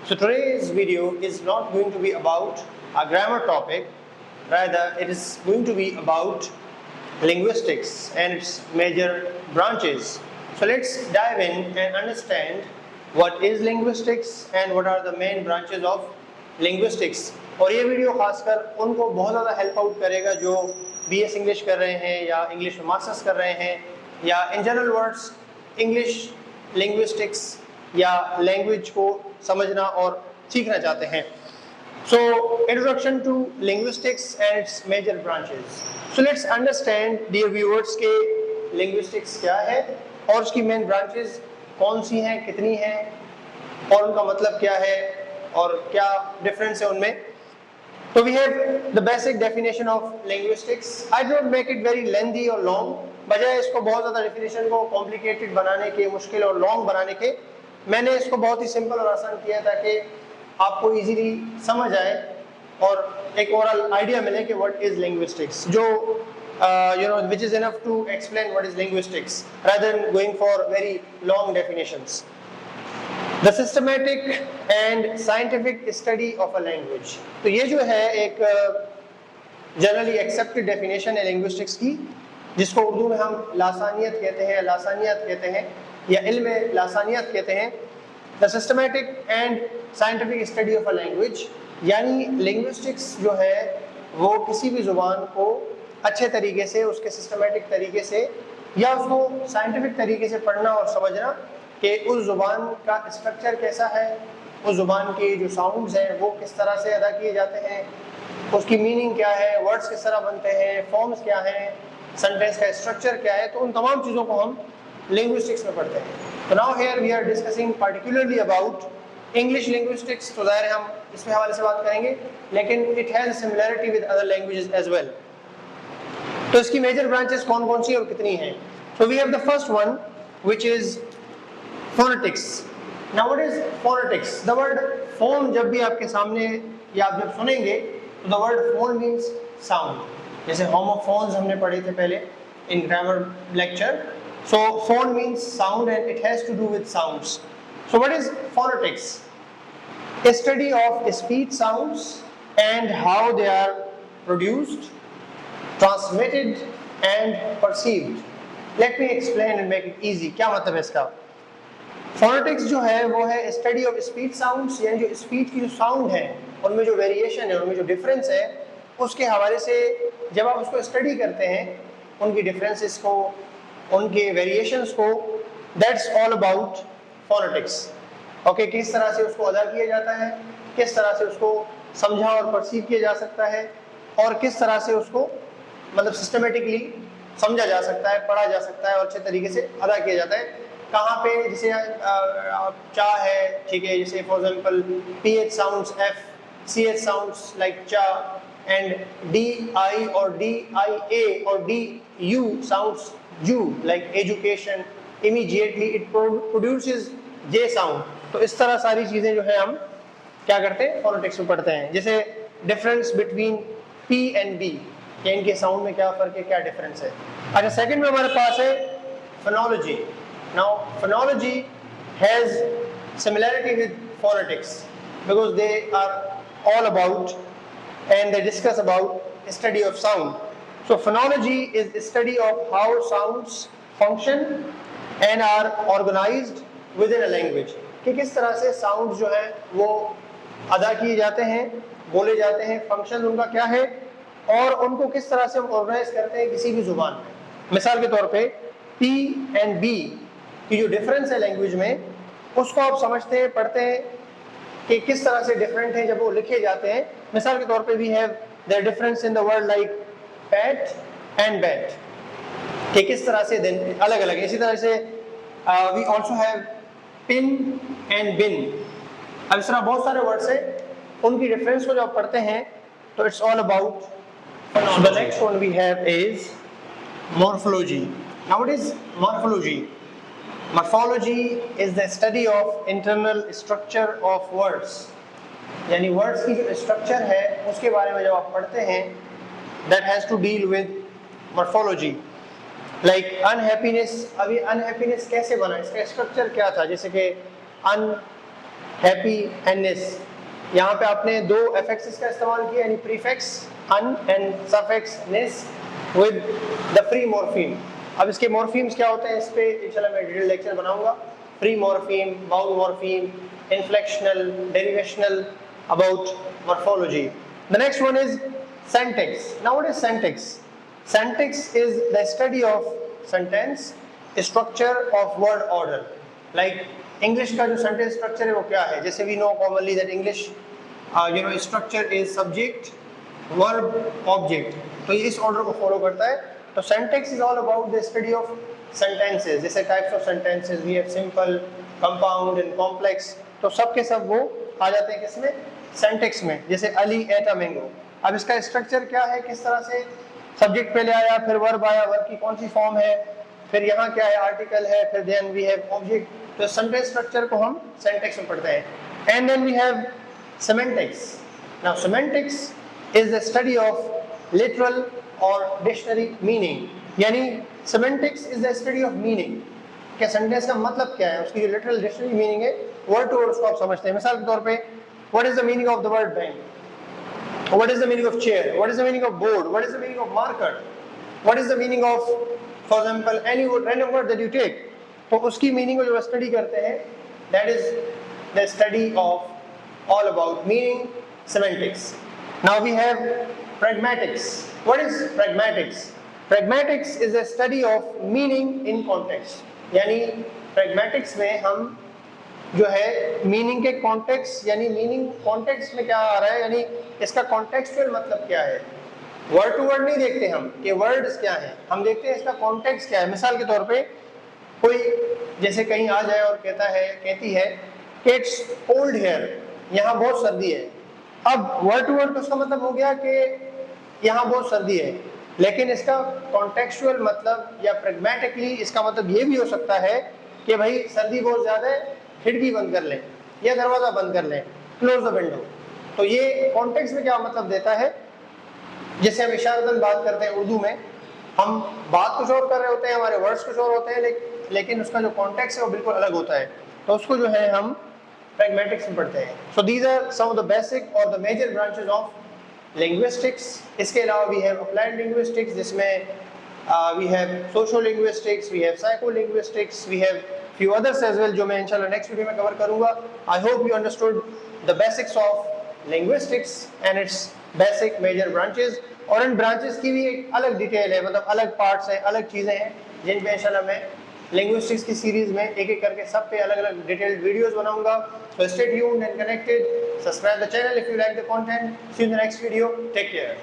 So today's video is not going to be about a grammar topic, rather it is going to be about linguistics and its major branches. So let's dive in and understand what is linguistics and what are the main branches of linguistics. और ये video खासकर उनको बहुत ज़्यादा help out करेगा जो BS English कर रहे हैं या इंग्लिश में मास्टर्स कर रहे हैं या in general words English linguistics या लैंग्वेज को समझना और सीखना चाहते हैं. So introduction to linguistics and its major branches. So let's understand dear viewers के linguistics क्या है और उसकी main branches कौन सी हैं, कितनी हैं और उनका मतलब क्या है और क्या difference है उनमें. So we have the basic definition of linguistics. I don't make it very lengthy or long. बजाय इसको बहुत ज़्यादा definition को complicated बनाने के, मुश्किल और long बनाने के, मैंने इसको बहुत ही simple और आसान किया ताकि आपको easily समझ आए और एक ओवरऑल idea मिले कि what is linguistics. जो which is enough to explain what is linguistics rather than going for very long definitions. The systematic and scientific study of a language. तो ये जो है एक generally accepted definition है linguistics की, जिसको उर्दू में हम लासानियत कहते हैं या इल्म लासानियत कहते हैं. The systematic and scientific study of a language, यानी linguistics जो है वो किसी भी ज़ुबान को अच्छे तरीके से, उसके सिस्टमेटिक तरीके से या उसको साइंटिफिक तरीके से पढ़ना और समझना कि उस ज़ुबान का स्ट्रक्चर कैसा है, उस ज़ुबान के जो साउंड्स हैं वो किस तरह से अदा किए जाते हैं, उसकी मीनिंग क्या है, वर्ड्स किस तरह बनते हैं, फॉर्म्स क्या हैं, सेंटेंस का स्ट्रक्चर क्या है. तो उन तमाम चीज़ों को हम लिंग्विस्टिक्स में पढ़ते हैं. तो now here we are discussing particularly about English linguistics. तो ज़ाहिर हम इसमें हवाले से बात करेंगे, लेकिन it has similarity with other languages as well. तो इसकी मेजर ब्रांचेस कौन कौन सी और कितनी हैं. So we have the first one which is phonetics. Now what is phonetics? The word phone जब भी आपके सामने या आप जब सुनेंगे तो the word phone means sound. जैसे होमोफोन्स हमने पढ़े थे पहले in grammar lecture. So phone means sound and it has to do with sounds. So what is phonetics? A study of speech sounds and how they are produced, transmitted and perceived. Let me explain and make it easy. क्या मतलब है इसका? Phonetics जो है वो है study of speech sounds, यानी जो speech की जो sound है उनमें जो variation है, उनमें जो difference है, उसके हवाले से जब आप उसको study करते हैं उनकी differences को, उनके वेरिएशंस को, that's all about phonetics. Okay, किस तरह से उसको अदा किया जाता है, किस तरह से उसको समझा और परसीव किया जा सकता है और किस तरह से उसको मतलब सिस्टमेटिकली समझा जा सकता है, पढ़ा जा सकता है और अच्छे तरीके से अदा किया जाता है. कहाँ पे जैसे चा है, ठीक है, जैसे for example PH sounds F, CH sounds like चा and DI or DIA or DU sounds you, like education. Immediately it produces J sound. तो इस तरह सारी चीज़ें जो है हम क्या करते हैं, फोनेटिक्स में पढ़ते हैं. जैसे difference between P and B, कि इनके साउंड में क्या फ़र्क है, क्या डिफरेंस है. अच्छा, सेकंड में हमारे पास है phonology. Now phonology has similarity with phonetics because they are all about and they discuss about study of sound. So phonology is the study of how sounds function and are organized within a language. कि किस तरह से sounds जो है वो अदा किए जाते हैं, बोले जाते हैं, function उनका क्या है और उनको किस तरह से हम organize करते हैं किसी भी जुबान में. मिसाल के तौर पे P and B की जो difference है language में, उसको आप समझते हैं, पढ़ते हैं कि किस तरह से डिफरेंट हैं जब वो लिखे जाते हैं. मिसाल के तौर पे we have the difference in the word like pat and bat, कि किस तरह से अलग अलग. इसी तरह से we also have pin and bin. अब इस तरह बहुत सारे वर्ड्स हैं, उनकी डिफरेंस को जब आप पढ़ते हैं तो it's all about. The next one we have is morphology. Now what is morphology? Morphology is the study of internal structure of words. यानी words की जो structure है उसके बारे में जब आप पढ़ते हैं, that has to deal with morphology. Like unhappiness. अभी unhappiness कैसे बना, इसका structure क्या था? जैसे कि हैप्पी एंड नेस। यहाँ पे आपने दो एफेक्सेस का इस्तेमाल किया, यानी prefix un and suffix ness with the free morpheme. अब इसके मॉर्फीम्स क्या होते हैं, इस पे इंशाल्लाह मैं डिटेल लेक्चर बनाऊंगा। Free morpheme, bound morpheme, inflectional, derivational, about morphology. The next one is syntax. Now what is syntax? Syntax is the study of sentence structure of word order. Like English का जो sentence structure है वो क्या है? जैसे we know commonly that English structure is subject, verb, object. तो ये इस order को follow करता है। तो syntax is all about the study of sentences. जैसे types of sentences we have simple, compound and complex. तो सब के सब वो आ जाते हैं किसमें? Syntax में। जैसे Ali ate a mango। अब इसका structure क्या है, किस तरह से सब्जेक्ट पहले आया, फिर वर्ब आया, वर्ब की कौन सी फॉर्म है, फिर यहाँ क्या है, आर्टिकल है, फिर देन वी हैव ऑब्जेक्ट। तो सेंटेंस स्ट्रक्चर को हम सिंटैक्स में पढ़ते हैं। And then we have semantics. Now semantics is the study of literal और डिक्शनरी मीनिंग, यानी semantics is the study of meaning. क्या सेंटेंस का मतलब क्या है, उसकी जो लिटरल डिक्शनरी मीनिंग है, वर्ड टू वर्ड उसको आप समझते हैं। मिसाल के तौर पे what is the meaning of the word bank? What is the meaning of chair? What is the meaning of board? What is the meaning of marker? What is the meaning of, for example, any random word that you take? तो उसकी meaning को जो study करते हैं, that is the study of all about meaning, semantics. Now we have pragmatics. What is pragmatics? Pragmatics is the study of meaning in context. यानी pragmatics में हम जो है मीनिंग के कॉन्टेक्स्ट, यानी मीनिंग कॉन्टेक्स्ट में क्या आ रहा है, यानी इसका कॉन्टेक्सुअल मतलब क्या है। वर्ड टू वर्ड नहीं देखते हम कि वर्ड्स क्या है, हम देखते हैं इसका कॉन्टेक्स्ट क्या है। मिसाल के तौर पे कोई जैसे कहीं आ जाए और कहती है कि इट्स कोल्ड हियर, यहाँ बहुत सर्दी है। अब वर्ड टू वर्ड उसका मतलब हो गया कि यहाँ बहुत सर्दी है, लेकिन इसका कॉन्टेक्सुअल मतलब या प्रैग्मेटिकली इसका मतलब ये भी हो सकता है कि भाई सर्दी बहुत ज़्यादा है, खिड़की बंद कर लें या दरवाज़ा बंद कर लें, क्लोज द विंडो। तो ये कॉन्टेक्स्ट में क्या मतलब देता है, जैसे हम इशारतन बात करते हैं उर्दू में, हम बात कुछ और कर रहे होते हैं, हमारे वर्ड्स कुछ और होते हैं, लेकिन उसका जो कॉन्टेक्स्ट है वो बिल्कुल अलग होता है। तो उसको जो है हम प्रैग्मेटिक्स में पढ़ते हैं। So these are some of the basic और the major branches of linguistics. इसके अलावा वी हैव अप्लाइड लिंग्विस्टिक्स, जिसमें we have socio linguistics, we have psycho linguistics, we have few others as well, जो मैं इंशाल्लाह नेक्स्ट वीडियो में cover करूंगा। I hope you understood the basics of linguistics and its basic major branches. और इन branches की भी एक अलग डिटेल है, मतलब अलग पार्ट्स हैं, अलग चीज़ें हैं, जिन पे इंशाल्लाह मैं लिंग्विस्टिक्स की सीरीज में एक एक करके सब पे अलग अलग डिटेल्ड वीडियोस बनाऊंगा। So stay tuned and connected, subscribe the channel if you like the content. See you in the next video, take care.